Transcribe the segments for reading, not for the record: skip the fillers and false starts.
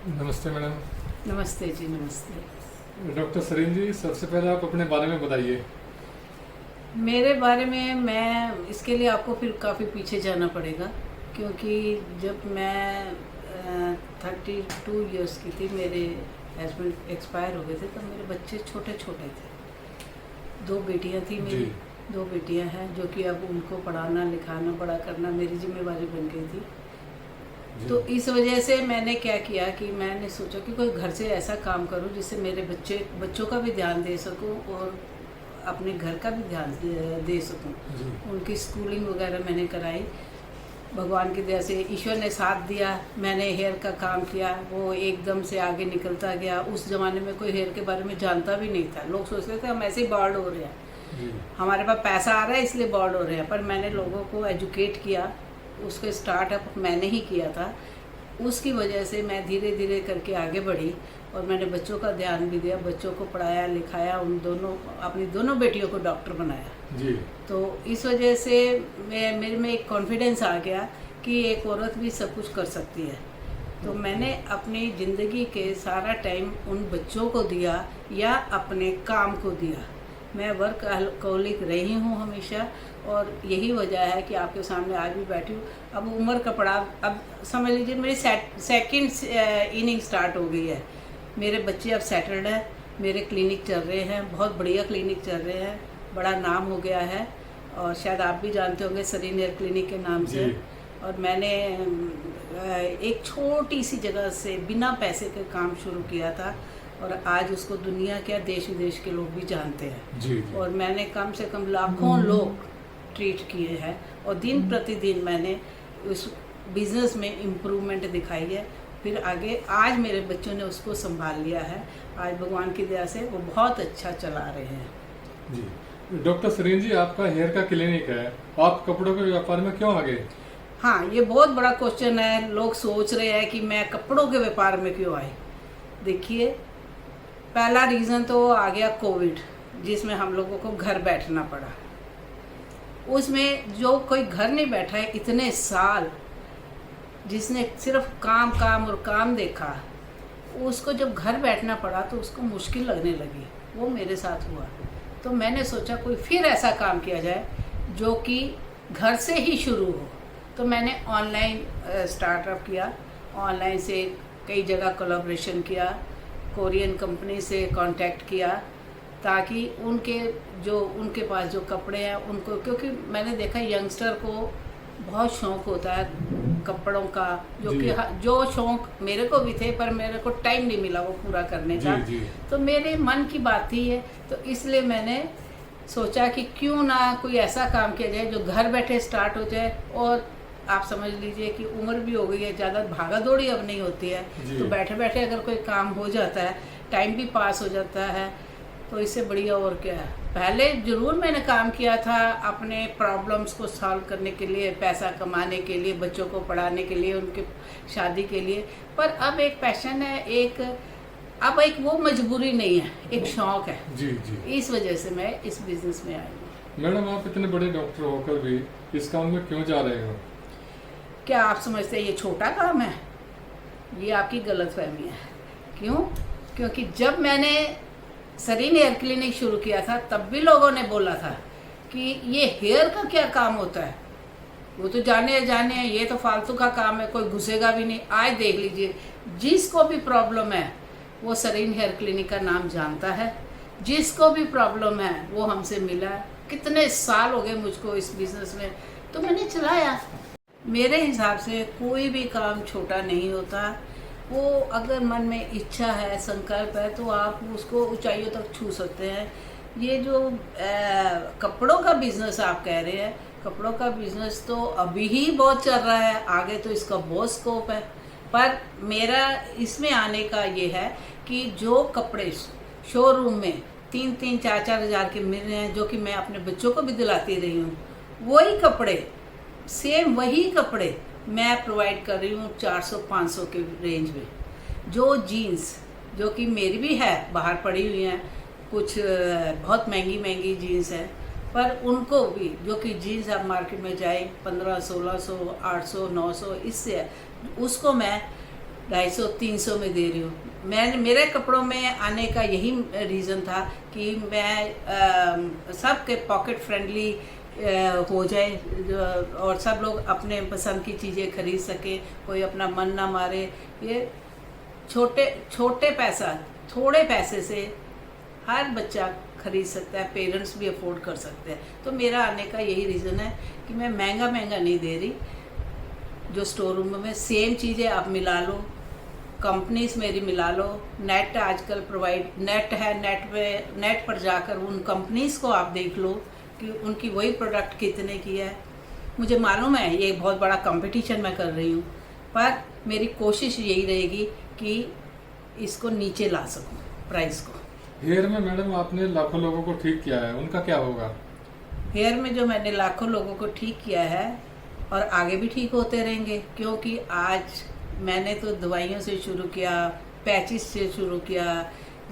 नमस्ते मैडम। नमस्ते जी, नमस्ते। डॉक्टर सरीन जी, सबसे पहले आप अपने बारे में बताइए। मेरे बारे में मैं इसके लिए आपको फिर काफ़ी पीछे जाना पड़ेगा, क्योंकि जब मैं 32 ईयर्स की थी, मेरे हस्बैंड एक्सपायर हो गए थे, तब मेरे बच्चे छोटे छोटे थे। 2 बेटियां थी मेरी। जी। 2 बेटियां हैं जो कि अब उनको पढ़ाना लिखाना बड़ा करना मेरी जिम्मेवारी बन गई थी। जी। तो इस वजह से मैंने क्या किया कि मैंने सोचा कि कोई घर से ऐसा काम करूं जिससे मेरे बच्चों का भी ध्यान दे सकूं और अपने घर का भी ध्यान दे सकूं। जी। उनकी स्कूलिंग वगैरह मैंने कराई। भगवान की दया से ईश्वर ने साथ दिया। मैंने हेयर का काम किया, वो एकदम से आगे निकलता गया। उस ज़माने में कोई हेयर के बारे में जानता भी नहीं था। लोग सोचते थे हम ऐसे ही बॉल्ड हो रहे हैं, जी। हमारे पास पैसा आ रहा है इसलिए बॉल्ड हो रहे हैं। पर मैंने लोगों को एजुकेट किया, उसके स्टार्टअप मैंने ही किया था। उसकी वजह से मैं धीरे धीरे करके आगे बढ़ी और मैंने बच्चों का ध्यान भी दिया, बच्चों को पढ़ाया लिखाया, अपनी दोनों बेटियों को डॉक्टर बनाया। जी। तो इस वजह से मेरे में एक कॉन्फिडेंस आ गया कि एक औरत भी सब कुछ कर सकती है। तो मैंने अपनी ज़िंदगी के सारा टाइम उन बच्चों को दिया या अपने काम को दिया। मैं वर्कहोलिक रही हूँ हमेशा, और यही वजह है कि आपके सामने आज भी बैठी हूँ। अब उम्र का पड़ाव, अब समझ लीजिए मेरी सेकंड इनिंग स्टार्ट हो गई है। मेरे बच्चे अब सेटल्ड हैं, मेरे क्लिनिक चल रहे हैं, बहुत बढ़िया क्लिनिक चल रहे हैं, बड़ा नाम हो गया है। और शायद आप भी जानते होंगे सरीन हेयर क्लिनिक के नाम से। और मैंने एक छोटी सी जगह से बिना पैसे के काम शुरू किया था, और आज उसको दुनिया क्या देश विदेश के लोग भी जानते हैं। जी। और मैंने कम से कम लाखों लोग ट्रीट किए हैं, और दिन प्रतिदिन मैंने उस बिज़नेस में इम्प्रूवमेंट दिखाई है। फिर आगे आज मेरे बच्चों ने उसको संभाल लिया है। आज भगवान की दया से वो बहुत अच्छा चला रहे हैं। जी। डॉक्टर सरीन जी, आपका हेयर का क्लिनिक है, आप कपड़ों के व्यापार में क्यों आ गए? हाँ, ये बहुत बड़ा क्वेश्चन है। लोग सोच रहे हैं कि मैं कपड़ों के व्यापार में क्यों आई। देखिए, पहला रीज़न तो आ गया कोविड, जिसमें हम लोगों को घर बैठना पड़ा। उसमें जो कोई घर नहीं बैठा है इतने साल, जिसने सिर्फ काम काम और काम देखा, उसको जब घर बैठना पड़ा तो उसको मुश्किल लगने लगी। वो मेरे साथ हुआ। तो मैंने सोचा कोई फिर ऐसा काम किया जाए जो कि घर से ही शुरू हो। तो मैंने ऑनलाइन स्टार्टअप किया। ऑनलाइन से कई जगह कोलैबोरेशन किया, कोरियन कंपनी से कांटेक्ट किया, ताकि उनके पास जो कपड़े हैं उनको, क्योंकि मैंने देखा यंगस्टर को बहुत शौक़ होता है कपड़ों का, जो शौक़ मेरे को भी थे, पर मेरे को टाइम नहीं मिला वो पूरा करने का। जी। तो मेरे मन की बात थी है, तो इसलिए मैंने सोचा कि क्यों ना कोई ऐसा काम किया जाए जो घर बैठे स्टार्ट हो जाए। और आप समझ लीजिए कि उम्र भी हो गई है, ज़्यादा भागा दौड़ी अब नहीं होती है, तो बैठे बैठे अगर कोई काम हो जाता है, टाइम भी पास हो जाता है, तो इससे बढ़िया और क्या है। पहले ज़रूर मैंने काम किया था अपने प्रॉब्लम्स को सॉल्व करने के लिए, पैसा कमाने के लिए, बच्चों को पढ़ाने के लिए, उनके शादी के लिए, पर अब एक पैशन है, अब एक वो मजबूरी नहीं है, एक शौक़ है। जी। जी। इस वजह से मैं इस बिज़नेस में आई हूँ। मैडम, आप इतने बड़े डॉक्टर होकर भी इस काम में क्यों जा रहे हो? क्या आप समझते हैं ये छोटा काम है? ये आपकी गलतफहमी है। क्यों? क्योंकि जब मैंने सरीन हेयर क्लिनिक शुरू किया था, तब भी लोगों ने बोला था कि ये हेयर का क्या काम होता है, वो तो जाने ये तो फालतू का काम है, कोई घुसेगा भी नहीं। आज देख लीजिए, जिसको भी प्रॉब्लम है वो सरीन हेयर क्लिनिक का नाम जानता है, जिसको भी प्रॉब्लम है वो हमसे मिला है। कितने साल हो गए मुझको इस बिज़नेस में, तो मैंने चलाया। मेरे हिसाब से कोई भी काम छोटा नहीं होता। वो अगर मन में इच्छा है, संकल्प है, तो आप उसको ऊंचाइयों तक छू सकते हैं। ये जो कपड़ों का बिज़नेस आप कह रहे हैं, कपड़ों का बिज़नेस तो अभी ही बहुत चल रहा है, आगे तो इसका बहुत स्कोप है। पर मेरा इसमें आने का ये है कि जो कपड़े शोरूम में 3-3, 4-4 हज़ार के मिल रहे हैं, जो कि मैं अपने बच्चों को भी दिलाती रही हूँ, वही कपड़े, सेम वही कपड़े मैं प्रोवाइड कर रही हूँ 400-500 के रेंज में। जो जीन्स, जो कि मेरी भी है, बाहर पड़ी हुई हैं, कुछ बहुत महंगी जीन्स है, पर उनको भी, जो कि जीन्स आप मार्केट में जाए 1500, 1600, 800, 900, इससे है, उसको मैं 250-300 में दे रही हूँ। मैं मेरे कपड़ों में आने का यही रीज़न था कि मैं सबके पॉकेट फ्रेंडली हो जाए और सब लोग अपने पसंद की चीज़ें खरीद सके, कोई अपना मन ना मारे। ये छोटे पैसा, थोड़े पैसे से हर बच्चा खरीद सकता है, पेरेंट्स भी अफोर्ड कर सकते हैं। तो मेरा आने का यही रीज़न है कि मैं महंगा नहीं दे रही। जो स्टोर रूम में सेम चीज़ें आप मिला लो, कंपनीज मेरी मिला लो, नेट आजकल प्रोवाइड नेट है, नेट पर जाकर उन कंपनीज को आप देख लो कि उनकी वही प्रोडक्ट कितने की है। मुझे मालूम है ये बहुत बड़ा कंपटीशन मैं कर रही हूँ, पर मेरी कोशिश यही रहेगी कि इसको नीचे ला सकूँ प्राइस को। हेयर में मैडम आपने लाखों लोगों को ठीक किया है, उनका क्या होगा? हेयर में जो मैंने लाखों लोगों को ठीक किया है और आगे भी ठीक होते रहेंगे, क्योंकि आज मैंने तो दवाइयों से शुरू किया, पैचेस से शुरू किया,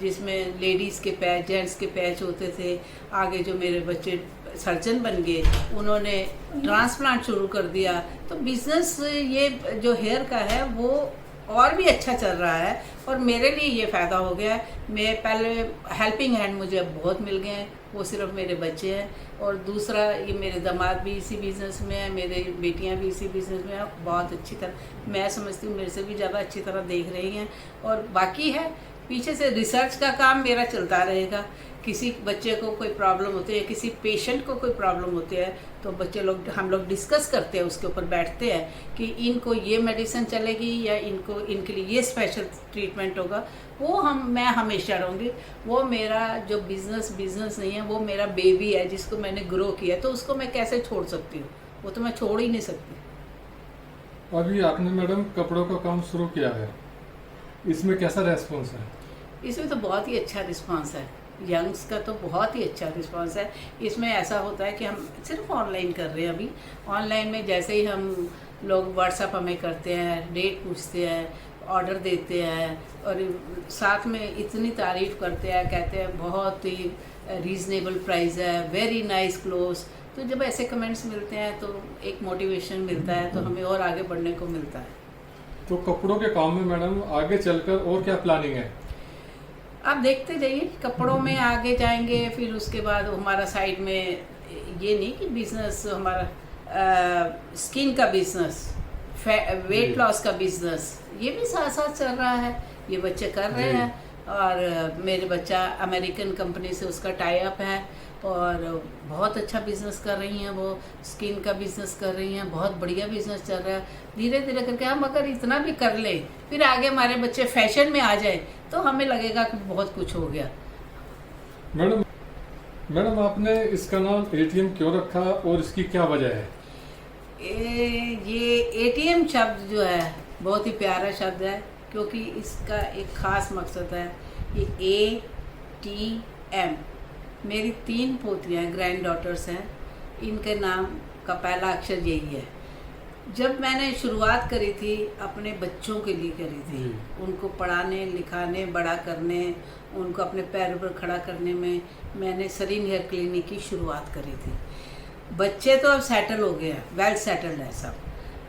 जिसमें लेडीज़ के पैच, जेंट्स के पैच होते थे। आगे जो मेरे बच्चे सर्जन बन गए, उन्होंने ट्रांसप्लांट शुरू कर दिया। तो बिजनेस ये जो हेयर का है वो और भी अच्छा चल रहा है और मेरे लिए ये फ़ायदा हो गया है। मैं पहले हेल्पिंग हैंड मुझे अब बहुत मिल गए हैं, वो सिर्फ मेरे बच्चे हैं। और दूसरा, ये मेरे दामाद भी इसी बिज़नेस में है, मेरे बेटियां भी इसी बिज़नेस में हैं, बहुत अच्छी तरह, मैं समझती हूँ मेरे से भी ज़्यादा अच्छी तरह देख रही हैं। और बाकी है पीछे से रिसर्च का काम मेरा चलता रहेगा। किसी बच्चे को कोई प्रॉब्लम होती है, किसी पेशेंट को कोई प्रॉब्लम होती है, तो हम लोग डिस्कस करते हैं, उसके ऊपर बैठते हैं कि इनको ये मेडिसिन चलेगी या इनके लिए ये स्पेशल ट्रीटमेंट होगा। वो मैं हमेशा रहूँगी। वो मेरा जो बिजनेस नहीं है, वो मेरा बेबी है जिसको मैंने ग्रो किया, तो उसको मैं कैसे छोड़ सकती हूँ? वो तो मैं छोड़ ही नहीं सकती। अभी आपने मैडम कपड़ों का काम शुरू किया है, इसमें कैसा रेस्पॉन्स है? इसमें तो बहुत ही अच्छा रिस्पांस है, यंग्स का तो बहुत ही अच्छा रिस्पांस है। इसमें ऐसा होता है कि हम सिर्फ ऑनलाइन कर रहे हैं अभी। ऑनलाइन में जैसे ही हम लोग व्हाट्सएप हमें करते हैं, डेट पूछते हैं, ऑर्डर देते हैं और साथ में इतनी तारीफ़ करते हैं, कहते हैं बहुत ही रीज़नेबल प्राइस है, वेरी नाइस क्लोथ्स। तो जब ऐसे कमेंट्स मिलते हैं तो एक मोटिवेशन मिलता है, तो हमें और आगे बढ़ने को मिलता है। तो कपड़ों के काम में मैडम आगे चलकर और क्या प्लानिंग है? आप देखते जाइए, कपड़ों में आगे जाएंगे, फिर उसके बाद हमारा साइड में ये नहीं कि बिजनेस हमारा स्किन का बिजनेस, वेट लॉस का बिजनेस, ये भी साथ साथ चल रहा है। ये बच्चे कर रहे हैं और मेरे बच्चा अमेरिकन कंपनी से उसका टाई अप है और बहुत अच्छा बिजनेस कर रही हैं। वो स्किन का बिजनेस कर रही हैं, बहुत बढ़िया बिजनेस चल रहा है। धीरे धीरे करके हम अगर इतना भी कर लें, फिर आगे हमारे बच्चे फैशन में आ जाए, तो हमें लगेगा कि बहुत कुछ हो गया। मैडम आपने इसका नाम एटीएम क्यों रखा और इसकी क्या वजह है? ये एटीएम शब्द जो है बहुत ही प्यारा शब्द है, क्योंकि इसका एक ख़ास मकसद है। ये ATM, मेरी 3 पोतियाँ ग्रैंड डॉटर्स हैं, इनके नाम का पहला अक्षर यही है। जब मैंने शुरुआत करी थी अपने बच्चों के लिए करी थी, उनको पढ़ाने लिखाने बड़ा करने, उनको अपने पैरों पर खड़ा करने में मैंने सरीन हेयर क्लिनिक की शुरुआत करी थी। बच्चे तो अब सेटल हो गए हैं, वेल सेटल्ड है सब,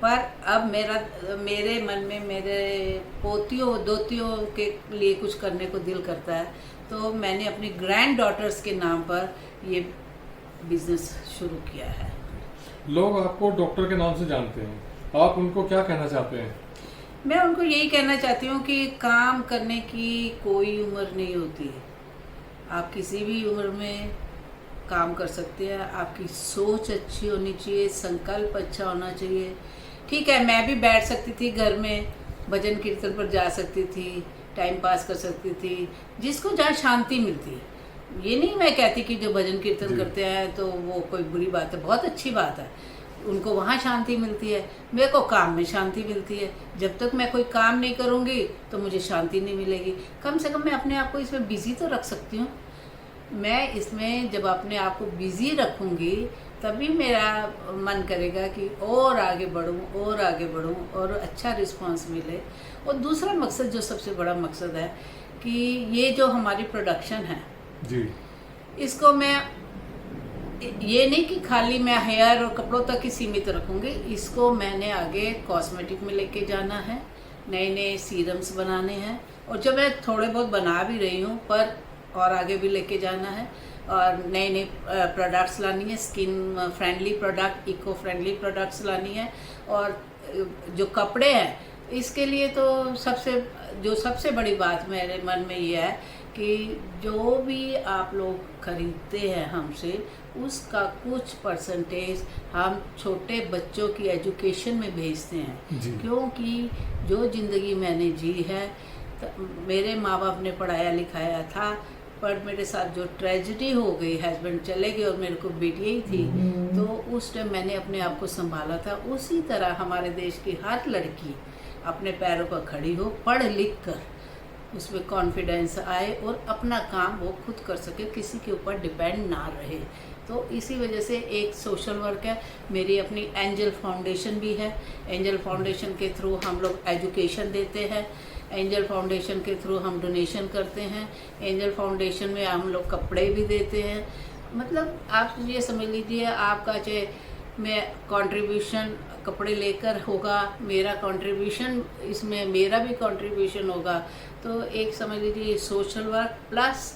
पर अब मेरे मन में मेरे पोतियों दोतियों के लिए कुछ करने को दिल करता है। तो मैंने अपनी ग्रैंड डॉटर्स के नाम पर ये बिजनेस शुरू किया है। लोग आपको डॉक्टर के नाम से जानते हैं, आप उनको क्या कहना चाहते हैं? मैं उनको यही कहना चाहती हूँ कि काम करने की कोई उम्र नहीं होती। आप किसी भी उम्र में काम कर सकते हैं। आपकी सोच अच्छी होनी चाहिए, संकल्प अच्छा होना चाहिए। ठीक है, मैं भी बैठ सकती थी घर में, भजन कीर्तन पर जा सकती थी, टाइम पास कर सकती थी, जिसको जहाँ शांति मिलती है। ये नहीं मैं कहती कि जो भजन कीर्तन करते हैं तो वो कोई बुरी बात है, बहुत अच्छी बात है, उनको वहाँ शांति मिलती है। मेरे को काम में शांति मिलती है। जब तक मैं कोई काम नहीं करूँगी तो मुझे शांति नहीं मिलेगी। कम से कम मैं अपने आप को इसमें बिजी तो रख सकती हूँ। मैं इसमें जब अपने आप को बिजी रखूँगी तभी मेरा मन करेगा कि और आगे बढ़ूँ और अच्छा रिस्पांस मिले। और दूसरा मकसद, जो सबसे बड़ा मकसद है, कि ये जो हमारी प्रोडक्शन है जी, इसको मैं ये नहीं कि खाली मैं हेयर और कपड़ों तक ही सीमित रखूँगी, इसको मैंने आगे कॉस्मेटिक में लेके जाना है, नए नए सीरम्स बनाने हैं, और जो मैं थोड़े बहुत बना भी रही हूँ, पर और आगे भी लेके जाना है, और नए नए प्रोडक्ट्स लानी है, skin friendly product, eco friendly products लानी है। और जो कपड़े हैं, इसके लिए तो सबसे बड़ी बात मेरे मन में ये है कि जो भी आप लोग खरीदते हैं हमसे, उसका कुछ परसेंटेज हम छोटे बच्चों की एजुकेशन में भेजते हैं। जी। क्योंकि जो ज़िंदगी मैंने जी है, मेरे माँ बाप ने पढ़ाया लिखाया था, पर मेरे साथ जो ट्रेजेडी हो गई, हस्बैंड चले गए और मेरे को बेटियाँ ही थी, तो उस टाइम मैंने अपने आप को संभाला था। उसी तरह हमारे देश की हर लड़की अपने पैरों पर खड़ी हो, पढ़ लिख कर उसमें कॉन्फिडेंस आए और अपना काम वो खुद कर सके, किसी के ऊपर डिपेंड ना रहे। तो इसी वजह से एक सोशल वर्क है। मेरी अपनी एंजल फाउंडेशन भी है। एंजल फाउंडेशन के थ्रू हम लोग एजुकेशन देते हैं। एंजल फाउंडेशन के थ्रू हम डोनेशन करते हैं। एंजल फाउंडेशन में हम लोग कपड़े भी देते हैं। मतलब आप ये समझ लीजिए, आपका चाहे मैं कंट्रीब्यूशन कपड़े लेकर होगा, मेरा कंट्रीब्यूशन इसमें मेरा भी कंट्रीब्यूशन होगा। तो एक समझ लीजिए सोशल वर्क प्लस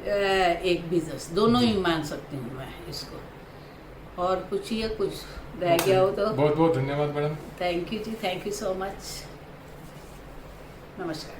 एक बिजनेस, दोनों ही मान सकती हूँ मैं इसको। और पूछिए, कुछ रह गया हो तो। बहुत बहुत धन्यवाद मैडम। थैंक यू जी, थैंक यू सो मच। नमस्कार।